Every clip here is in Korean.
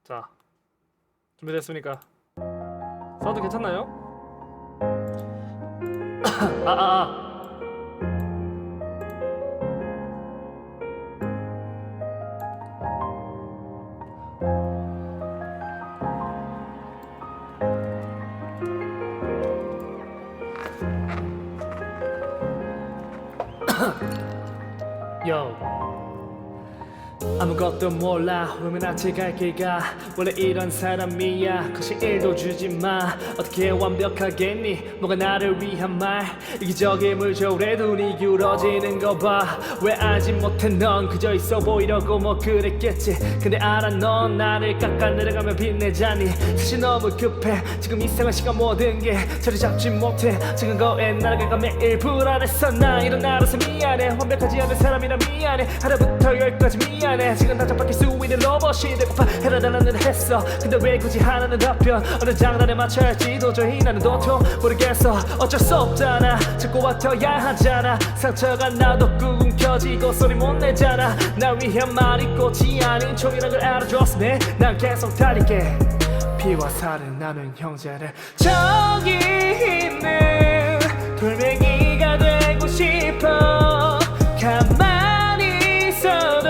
자, 준비됐습니까? 사운드 괜찮나요? Yo. 아무것도 몰라 루미나치 갈 길가 원래 이런 사람이야 거실 일도 주지마 어떻게 완벽하겠니 뭐가 나를 위한 말 이기적인 물저울에 눈이 기울어지는 거 봐 왜 알지 못해 넌 그저 있어 보이려고 뭐 그랬겠지 근데 알아 넌 나를 깎아 내려가며 빛내자니 사실 너무 급해 지금 이상한 시간 모든 게 자리 잡지 못해 지금 거에 날아가가 매일 불안했어 나 이런 나라서 미안해 완벽하지 않은 사람이라 미안해 하루부터 열까지 미안해 지금 당장 바뀔 수 있는 로봇이 되고파 해라달라는 했어 근데 왜 굳이 하나는 답변 어느 장단에 맞춰야 할지 도저히 나는 도통 모르겠어 어쩔 수 없잖아 자꾸 버텨야 하잖아 상처가 나도 꾹 움켜쥐고 소리 못 내잖아 날 위한 말이 꽃이 아닌 총이란 걸 알아줬으네 난 계속 달릴게 피와 살을 나눈 형제를 저기 있는 돌멩이가 되고 싶어 가만히 있어도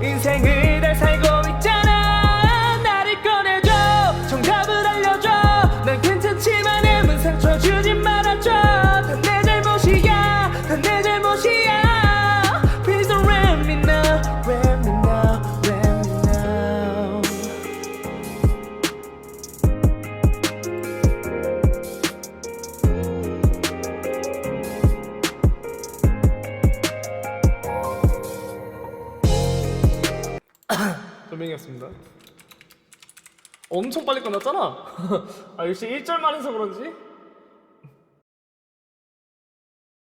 인생을 다 살고 있잖아 나를 꺼내줘 정답을 알려줘 난 괜찮지만 애문 상처 주지 말아줘 다 내 잘못이야 다 내 잘못이야 Please don't let me know let me know let me know 돌멩이였습니다. 엄청 빨리 끝났잖아. 아 역시 1절만 해서 그런지